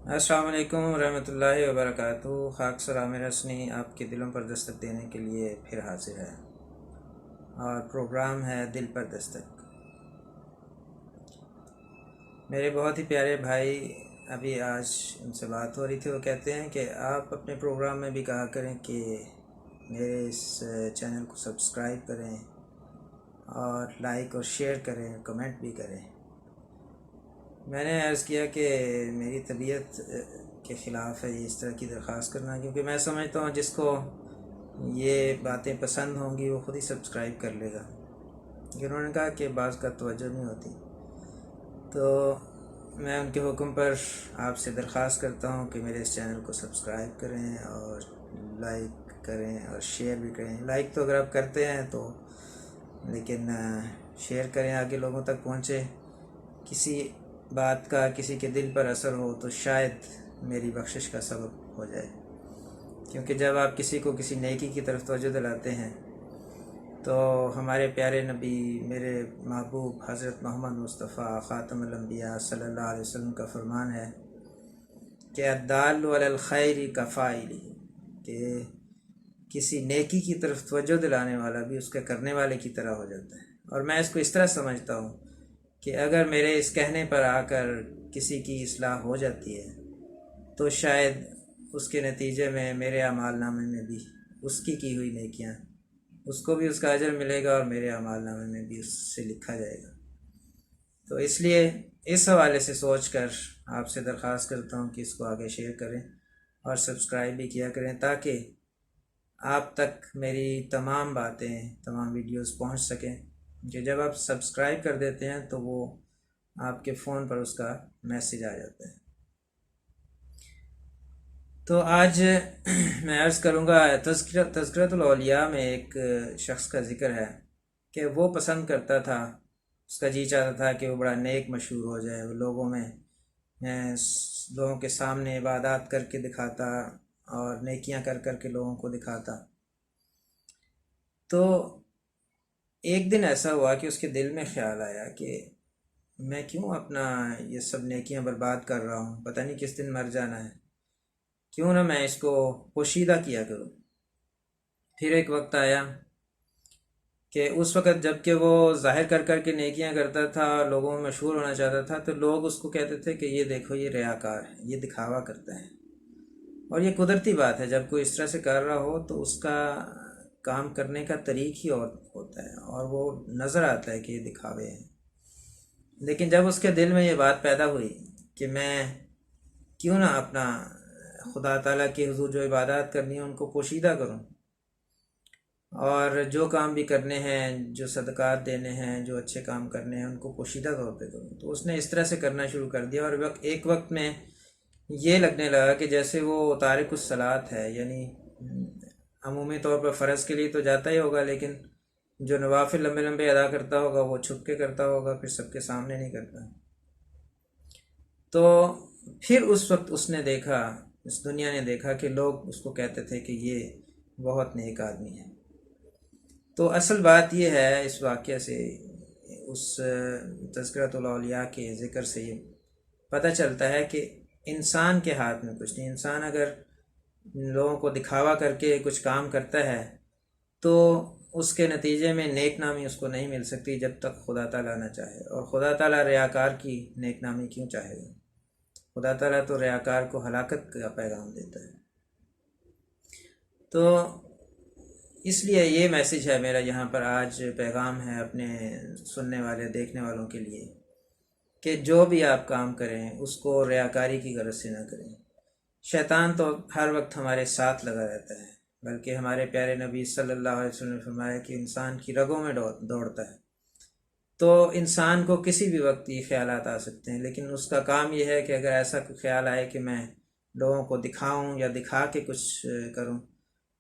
السلام علیکم ورحمۃ اللہ وبرکاتہ۔ خاک سلام رسنی آپ کے دلوں پر دستک دینے کے لیے پھر حاضر ہے، اور پروگرام ہے دل پر دستک۔ میرے بہت ہی پیارے بھائی، ابھی آج ان سے بات ہو رہی تھی، وہ کہتے ہیں کہ آپ اپنے پروگرام میں بھی کہا کریں کہ میرے اس چینل کو سبسکرائب کریں اور لائک اور شیئر کریں، کمنٹ بھی کریں۔ میں نے عرض کیا کہ میری طبیعت کے خلاف ہے یہ اس طرح کی درخواست کرنا، کیونکہ میں سمجھتا ہوں جس کو یہ باتیں پسند ہوں گی وہ خود ہی سبسکرائب کر لے گا، لیکن انہوں نے کہا کہ بعض کا توجہ نہیں ہوتی، تو میں ان کے حکم پر آپ سے درخواست کرتا ہوں کہ میرے اس چینل کو سبسکرائب کریں اور لائک کریں اور شیئر بھی کریں۔ لائک تو اگر آپ کرتے ہیں تو، لیکن شیئر کریں، آگے لوگوں تک پہنچے، کسی بات کا کسی کے دل پر اثر ہو تو شاید میری بخشش کا سبب ہو جائے، کیونکہ جب آپ کسی کو کسی نیکی کی طرف توجہ دلاتے ہیں تو ہمارے پیارے نبی، میرے محبوب حضرت محمد مصطفیٰ خاتم الانبیاء صلی اللہ علیہ وسلم کا فرمان ہے کہ الدال علی الخیر کفاعلہ، کہ کسی نیکی کی طرف توجہ دلانے والا بھی اس کے کرنے والے کی طرح ہو جاتا ہے۔ اور میں اس کو اس طرح سمجھتا ہوں کہ اگر میرے اس کہنے پر آ کر کسی کی اصلاح ہو جاتی ہے تو شاید اس کے نتیجے میں میرے اعمال نامے میں بھی اس کی ہوئی نیکیاں، اس کو بھی اس کا اجر ملے گا اور میرے اعمال نامے میں بھی اس سے لکھا جائے گا۔ تو اس لیے اس حوالے سے سوچ کر آپ سے درخواست کرتا ہوں کہ اس کو آگے شیئر کریں اور سبسکرائب بھی کیا کریں، تاکہ آپ تک میری تمام باتیں، تمام ویڈیوز پہنچ سکیں، کہ جب آپ سبسکرائب کر دیتے ہیں تو وہ آپ کے فون پر اس کا میسیج آ جاتا ہے۔ تو آج میں عرض کروں گا، تذکرۃ الاولیاء میں ایک شخص کا ذکر ہے کہ وہ پسند کرتا تھا، اس کا جی چاہتا تھا کہ وہ بڑا نیک مشہور ہو جائے، وہ لوگوں کے سامنے عبادات کر کے دکھاتا اور نیکیاں کر کر کے لوگوں کو دکھاتا۔ تو ایک دن ایسا ہوا کہ اس کے دل میں خیال آیا کہ میں کیوں اپنا یہ سب نیکیاں برباد کر رہا ہوں، پتہ نہیں کس دن مر جانا ہے، کیوں نہ میں اس کو پوشیدہ کیا کروں۔ پھر ایک وقت آیا کہ اس وقت جب کہ وہ ظاہر کر کر کے نیکیاں کرتا تھا اور لوگوں میں مشہور ہونا چاہتا تھا، تو لوگ اس کو کہتے تھے کہ یہ دیکھو یہ ریاکار ہے، یہ دکھاوا کرتا ہے۔ اور یہ قدرتی بات ہے، جب کوئی اس طرح سے کر رہا ہو تو اس کا کام کرنے کا طریق ہی اور ہوتا ہے، اور وہ نظر آتا ہے کہ یہ دکھاوے ہیں۔ لیکن جب اس کے دل میں یہ بات پیدا ہوئی کہ میں کیوں نہ اپنا خدا تعالیٰ کے حضور جو عبادات کرنی ہیں ان کو پوشیدہ کروں، اور جو کام بھی کرنے ہیں، جو صدقات دینے ہیں، جو اچھے کام کرنے ہیں ان کو پوشیدہ طور پہ کروں، تو اس نے اس طرح سے کرنا شروع کر دیا۔ اور ایک وقت میں یہ لگنے لگا کہ جیسے وہ تارک الصلاۃ ہے، یعنی عمومی طور پر فرض کے لیے تو جاتا ہی ہوگا، لیکن جو نوافل لمبے لمبے ادا کرتا ہوگا وہ چھپ کے کرتا ہوگا، پھر سب کے سامنے نہیں کرتا۔ تو پھر اس وقت اس نے دیکھا، اس دنیا نے دیکھا کہ لوگ اس کو کہتے تھے کہ یہ بہت نیک آدمی ہے۔ تو اصل بات یہ ہے، اس واقعہ سے، اس تذکرۃ الاولیاء کے ذکر سے یہ پتہ چلتا ہے کہ انسان کے ہاتھ میں کچھ نہیں۔ انسان اگر لوگوں کو دکھاوا کر کے کچھ کام کرتا ہے تو اس کے نتیجے میں نیک نامی اس کو نہیں مل سکتی جب تک خدا تعالیٰ نہ چاہے، اور خدا تعالیٰ ریاکار کی نیک نامی کیوں چاہے گا؟ خدا تعالیٰ تو ریاکار کو ہلاکت کا پیغام دیتا ہے۔ تو اس لیے یہ میسیج ہے میرا یہاں پر آج، پیغام ہے اپنے سننے والے دیکھنے والوں کے لیے، کہ جو بھی آپ کام کریں اس کو ریاکاری کی غرض سے نہ کریں۔ شیطان تو ہر وقت ہمارے ساتھ لگا رہتا ہے، بلکہ ہمارے پیارے نبی صلی اللہ علیہ وسلم نے فرمایا کہ انسان کی رگوں میں دوڑتا ہے۔ تو انسان کو کسی بھی وقت یہ خیالات آ سکتے ہیں، لیکن اس کا کام یہ ہے کہ اگر ایسا کوئی خیال آئے کہ میں لوگوں کو دکھاؤں یا دکھا کے کچھ کروں،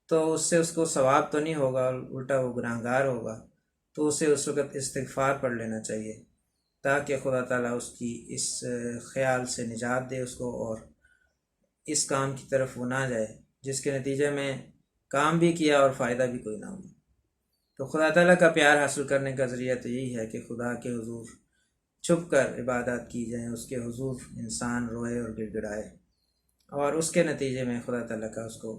تو اس سے اس کو ثواب تو نہیں ہوگا، الٹا وہ گناہگار ہوگا۔ تو اسے اس وقت استغفار پڑھ لینا چاہیے، تاکہ خدا تعالیٰ اس کی اس خیال سے نجات دے اس کو، اور اس کام کی طرف وہ نہ جائے جس کے نتیجے میں کام بھی کیا اور فائدہ بھی کوئی نہ ہو۔ تو خدا تعالیٰ کا پیار حاصل کرنے کا ذریعہ تو یہی ہے کہ خدا کے حضور چھپ کر عبادات کی جائیں، اس کے حضور انسان روئے اور گڑ گڑائے۔ اور اس کے نتیجے میں خدا تعالیٰ کا اس کو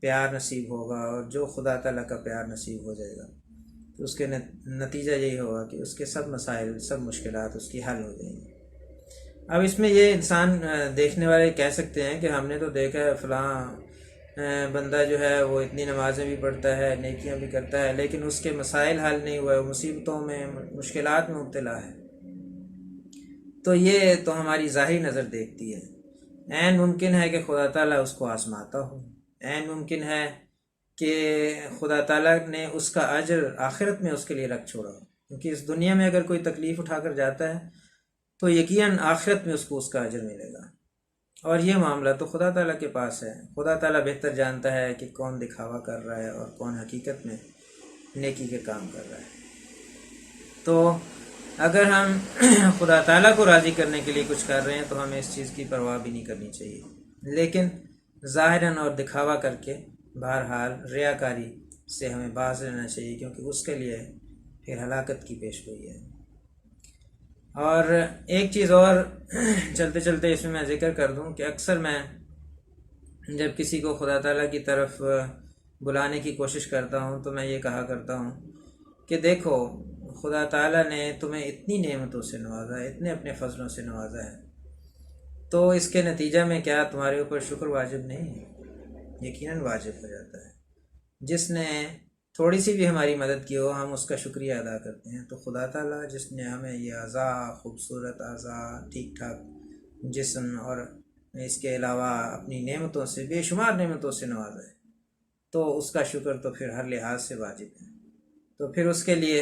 پیار نصیب ہوگا، اور جو خدا تعالیٰ کا پیار نصیب ہو جائے گا تو اس کے نتیجہ یہی ہوگا کہ اس کے سب مسائل، سب مشکلات اس کی حل ہو جائیں گی۔ اب اس میں یہ انسان دیکھنے والے کہہ سکتے ہیں کہ ہم نے تو دیکھا ہے فلاں بندہ جو ہے وہ اتنی نمازیں بھی پڑھتا ہے، نیکیاں بھی کرتا ہے، لیکن اس کے مسائل حل نہیں ہوئے، مصیبتوں میں، مشکلات میں مبتلا ہے۔ تو یہ تو ہماری ظاہری نظر دیکھتی ہے۔ عین ممکن ہے کہ خدا تعالیٰ اس کو آزماتا ہو، عین ممکن ہے کہ خدا تعالیٰ نے اس کا اجر آخرت میں اس کے لیے رکھ چھوڑا ہو، کیونکہ اس دنیا میں اگر کوئی تکلیف اٹھا کر جاتا ہے تو یقیناً آخرت میں اس کو اس کا اجر ملے گا۔ اور یہ معاملہ تو خدا تعالیٰ کے پاس ہے۔ خدا تعالیٰ بہتر جانتا ہے کہ کون دکھاوا کر رہا ہے اور کون حقیقت میں نیکی کے کام کر رہا ہے۔ تو اگر ہم خدا تعالیٰ کو راضی کرنے کے لیے کچھ کر رہے ہیں تو ہمیں اس چیز کی پرواہ بھی نہیں کرنی چاہیے، لیکن ظاہراً اور دکھاوا کر کے بہرحال ریاکاری سے ہمیں باز رہنا چاہیے، کیونکہ اس کے لیے پھر ہلاکت کی پیشگوئی ہے۔ اور ایک چیز اور چلتے چلتے اس میں ذکر کر دوں کہ اکثر میں جب کسی کو خدا تعالیٰ کی طرف بلانے کی کوشش کرتا ہوں تو میں یہ کہا کرتا ہوں کہ دیکھو، خدا تعالیٰ نے تمہیں اتنی نعمتوں سے نوازا ہے، اتنے اپنے فضلوں سے نوازا ہے، تو اس کے نتیجہ میں کیا تمہارے اوپر شکر واجب نہیں ہے؟ یقیناً واجب ہو جاتا ہے۔ جس نے تھوڑی سی بھی ہماری مدد کی ہو ہم اس کا شکریہ ادا کرتے ہیں، تو خدا تعالیٰ جس نے ہمیں یہ اعضاء، خوبصورت اعضاء، ٹھیک ٹھاک جسم اور اس کے علاوہ اپنی نعمتوں سے، بے شمار نعمتوں سے نوازا ہے، تو اس کا شکر تو پھر ہر لحاظ سے واجب ہے۔ تو پھر اس کے لیے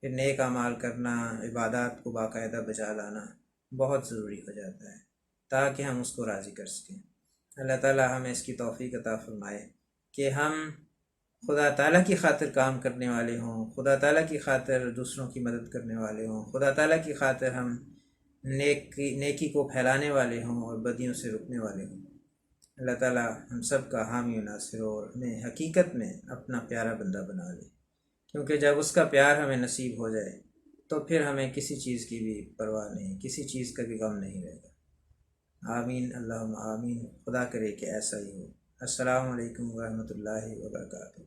پھر نیک اعمال کرنا، عبادات کو باقاعدہ بجا لانا بہت ضروری ہو جاتا ہے تاکہ ہم اس کو راضی کر سکیں۔ اللہ تعالیٰ ہمیں اس کی توفیق عطا فرمائے کہ ہم خدا تعالیٰ کی خاطر کام کرنے والے ہوں، خدا تعالیٰ کی خاطر دوسروں کی مدد کرنے والے ہوں، خدا تعالیٰ کی خاطر ہم نیکی کو پھیلانے والے ہوں اور بدیوں سے رکنے والے ہوں۔ اللہ تعالیٰ ہم سب کا حامی و ناصر ہو اور ہمیں حقیقت میں اپنا پیارا بندہ بنا لے، کیونکہ جب اس کا پیار ہمیں نصیب ہو جائے تو پھر ہمیں کسی چیز کی بھی پرواہ نہیں، کسی چیز کا بھی غم نہیں رہے گا۔ آمین، اللہم آمین۔ خدا کرے کہ ایسا ہی ہو۔ السلام علیکم ورحمۃ اللہ وبرکاتہ۔